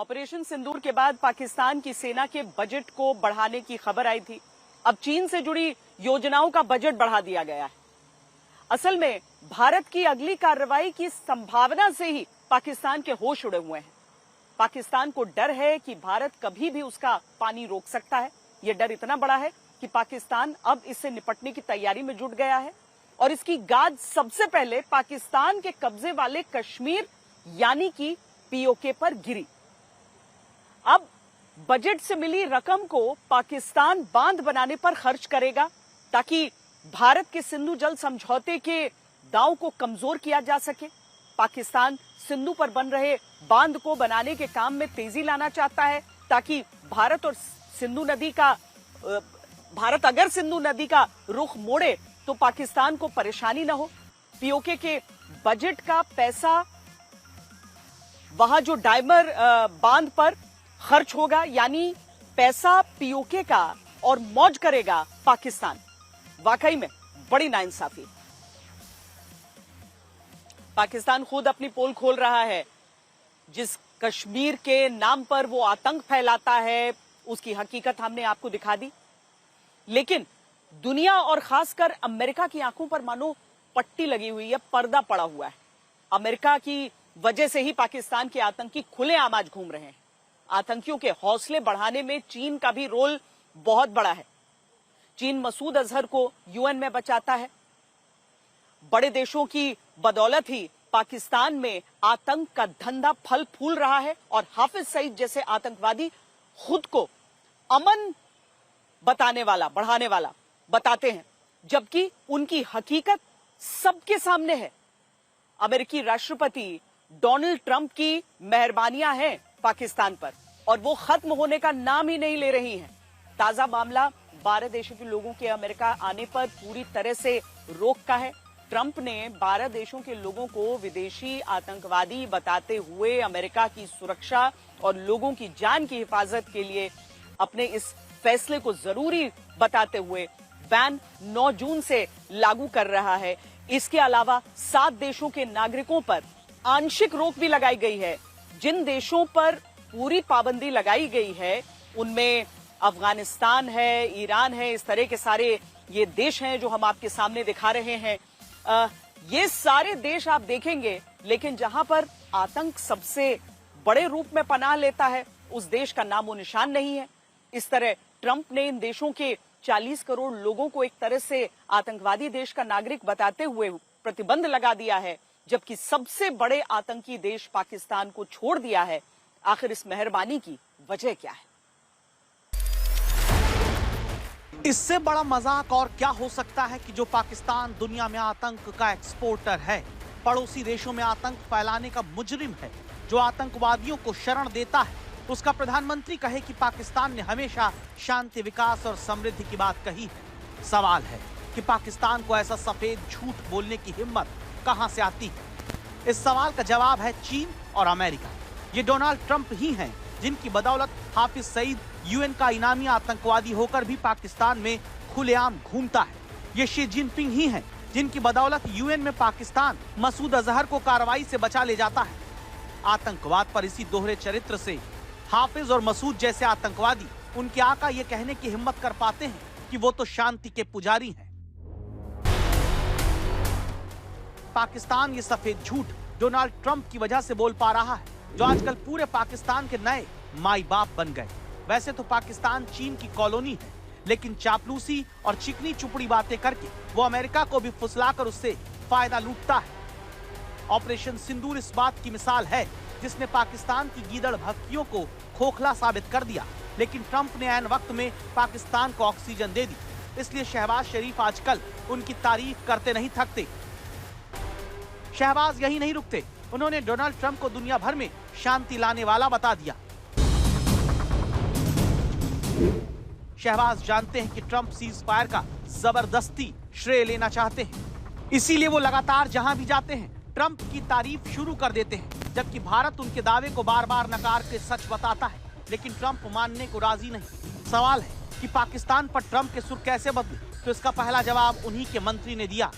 Operation सिंदूर के बाद पाकिस्तान की सेना के बजट को बढ़ाने की खबर आई थी। अब चीन से जुड़ी योजनाओं का बजट बढ़ा दिया गया है। असल में भारत की अगली कार्रवाई की संभावना से ही पाकिस्तान के होश उड़े हुए हैं। पाकिस्तान को डर है कि भारत कभी भी उसका पानी रोक सकता है। यह डर इतना बड़ा है कि पाकिस्तान अब इससे निपटने की तैयारी में जुट गया है और इसकी गाज सबसे पहले पाकिस्तान के कब्जे वाले कश्मीर यानी कि पीओके पर गिरी। अब बजट से मिली रकम को पाकिस्तान बांध बनाने पर खर्च करेगा ताकि भारत के सिंधु जल समझौते के दांव को कमजोर किया जा सके। पाकिस्तान सिंधु पर बन रहे बांध को बनाने के काम में तेजी लाना चाहता है ताकि भारत अगर सिंधु नदी का रुख मोड़े तो पाकिस्तान को परेशानी न हो। पीओके के बजट का पैसा वहां जो डायमर बांध पर खर्च होगा, यानी पैसा पीओके का और मौज करेगा पाकिस्तान। वाकई में बड़ी नाइंसाफी। पाकिस्तान खुद अपनी पोल खोल रहा है। जिस कश्मीर के नाम पर वो आतंक फैलाता है उसकी हकीकत हमने आपको दिखा दी, लेकिन दुनिया और खासकर अमेरिका की आंखों पर मानो पट्टी लगी हुई है, पर्दा पड़ा हुआ है। अमेरिका की वजह से ही पाकिस्तान के आतंकी खुलेआम आज घूम रहे हैं। आतंकियों के हौसले बढ़ाने में चीन का भी रोल बहुत बड़ा है। चीन मसूद अजहर को यूएन में बचाता है। बड़े देशों की बदौलत ही पाकिस्तान में आतंक का धंधा फल फूल रहा है और हाफिज सईद जैसे आतंकवादी खुद को अमन बढ़ाने वाला बताते हैं, जबकि उनकी हकीकत सबके सामने है। अमेरिकी राष्ट्रपति डोनाल्ड ट्रंप की मेहरबानियां हैं पाकिस्तान पर और वो खत्म होने का नाम ही नहीं ले रही हैं। ताजा मामला 12 देशों के लोगों के अमेरिका आने पर पूरी तरह से रोक का है। ट्रंप ने 12 देशों के लोगों को विदेशी आतंकवादी बताते हुए अमेरिका की सुरक्षा और लोगों की जान की हिफाजत के लिए अपने इस फैसले को जरूरी बताते हुए बैन 9 जून से लागू कर रहा है। इसके अलावा 7 देशों के नागरिकों पर आंशिक रोक भी लगाई गई है। जिन देशों पर पूरी पाबंदी लगाई गई है उनमें अफगानिस्तान है, ईरान है, इस तरह के सारे ये देश हैं जो हम आपके सामने दिखा रहे हैं। ये सारे देश आप देखेंगे, लेकिन जहां पर आतंक सबसे बड़े रूप में पनाह लेता है उस देश का नामो निशान नहीं है। इस तरह ट्रंप ने इन देशों के 40 करोड़ लोगों को एक तरह से आतंकवादी देश का नागरिक बताते हुए प्रतिबंध लगा दिया है, जबकि सबसे बड़े आतंकी देश पाकिस्तान को छोड़ दिया है। आखिर इस मेहरबानी की वजह क्या है? इससे बड़ा मजाक और क्या हो सकता है कि जो पाकिस्तान दुनिया में आतंक का एक्सपोर्टर है, पड़ोसी देशों में आतंक फैलाने का मुजरिम है, जो आतंकवादियों को शरण देता है, उसका प्रधानमंत्री कहे कि पाकिस्तान ने हमेशा शांति, विकास और समृद्धि की बात कही है। सवाल है कि पाकिस्तान को ऐसा सफेद झूठ बोलने की हिम्मत कहां से आती है? इस सवाल का जवाब है चीन और अमेरिका। ये डोनाल्ड ट्रंप ही हैं जिनकी बदौलत हाफिज सईद यूएन का इनामी आतंकवादी होकर भी पाकिस्तान में खुलेआम घूमता है। ये शी जिनपिंग ही हैं जिनकी बदौलत यूएन में पाकिस्तान मसूद अजहर को कार्रवाई से बचा ले जाता है। आतंकवाद पर इसी दोहरे चरित्र से हाफिज और मसूद जैसे आतंकवादी उनके आका ये कहने की हिम्मत कर पाते हैं कि वो तो शांति के पुजारी हैं। पाकिस्तान ये सफेद झूठ डोनाल्ड ट्रंप की वजह से बोल पा रहा है, जो आजकल पूरे पाकिस्तान के नए माई बाप बन गए। वैसे तो पाकिस्तान चीन की कॉलोनी है, लेकिन चापलूसी और चिकनी चुपड़ी बातें करके वो अमेरिका को भी फुसलाकर उससे फायदा लूटता है। ऑपरेशन सिंदूर इस बात की मिसाल है जिसने पाकिस्तान की गीदड़ भक्तियों को खोखला साबित कर दिया, लेकिन ट्रंप ने ऐन वक्त में पाकिस्तान को ऑक्सीजन दे दी। इसलिए शहबाज शरीफ आजकल उनकी तारीफ करते नहीं थकते। शहबाज यही नहीं रुकते, उन्होंने डोनाल्ड ट्रंप को दुनिया भर में शांति लाने वाला बता दिया। शहबाज जानते हैं कि ट्रंप सीज फायर का जबरदस्ती श्रेय लेना चाहते हैं, इसीलिए वो लगातार जहां भी जाते हैं ट्रंप की तारीफ शुरू कर देते हैं, जबकि भारत उनके दावे को बार बार नकार के सच बताता है, लेकिन ट्रंप मानने को राजी नहीं। सवाल है कि पाकिस्तान पर ट्रंप के सुर कैसे बदले, तो इसका पहला जवाब उन्हीं के मंत्री ने दिया।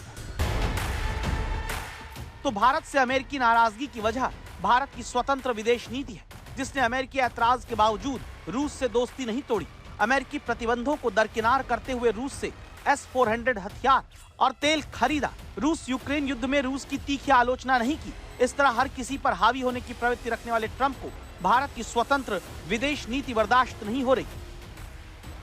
तो भारत से अमेरिकी नाराजगी की वजह भारत की स्वतंत्र विदेश नीति है। जिसने अमेरिकी ऐतराज के बावजूद रूस से दोस्ती नहीं तोड़ी। अमेरिकी प्रतिबंधों को दरकिनार करते हुए रूस से S-400 हथियार और तेल खरीदा। रूस यूक्रेन युद्ध में रूस की तीखी आलोचना नहीं की। इस तरह हर किसी पर हावी होने की प्रवृत्ति रखने वाले ट्रंप को भारत की स्वतंत्र विदेश नीति बर्दाश्त नहीं हो रही।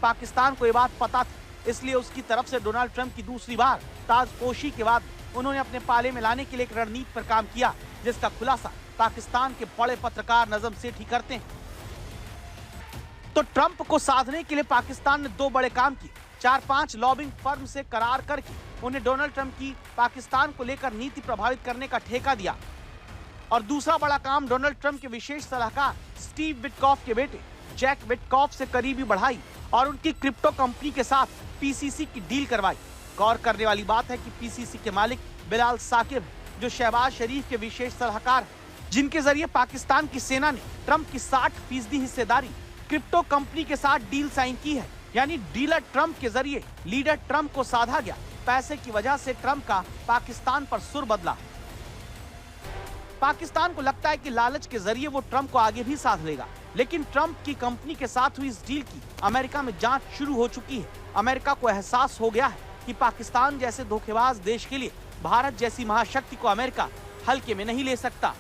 पाकिस्तान को ये बात पता थी, इसलिए उसकी तरफ से डोनाल्ड ट्रंप की दूसरी बार ताजपोशी के बाद उन्होंने अपने पाले में लाने के लिए एक रणनीति पर काम किया, जिसका खुलासा पाकिस्तान के बड़े पत्रकार नजम सेठी करते हैं। तो ट्रंप को साधने के लिए पाकिस्तान ने 2 बड़े काम किए। 4-5 लॉबिंग फर्म से करार करके उन्हें डोनाल्ड ट्रंप की पाकिस्तान को लेकर नीति प्रभावित करने का ठेका दिया। और दूसरा बड़ा काम, डोनाल्ड ट्रंप के विशेष सलाहकार स्टीव विटकॉफ के बेटे जैक विटकॉफ से करीबी बढ़ाई और उनकी क्रिप्टो कंपनी के साथ पीसीसी की डील करवाई। गौर करने वाली बात है कि पीसीसी के मालिक बिलाल साकिब, जो शहबाज शरीफ के विशेष सलाहकार हैं, जिनके जरिए पाकिस्तान की सेना ने ट्रंप की 60% हिस्सेदारी क्रिप्टो कंपनी के साथ डील साइन की है। यानी डीलर ट्रंप के जरिए लीडर ट्रंप को साधा गया। पैसे की वजह से ट्रंप का पाकिस्तान पर सुर बदला। पाकिस्तान को लगता है कि लालच के जरिए वो ट्रंप को आगे भी साध लेगा, लेकिन ट्रंप की कंपनी के साथ हुई इस डील की अमेरिका में जांच शुरू हो चुकी है। अमेरिका को एहसास हो गया है कि पाकिस्तान जैसे धोखेबाज देश के लिए भारत जैसी महाशक्ति को अमेरिका हल्के में नहीं ले सकता।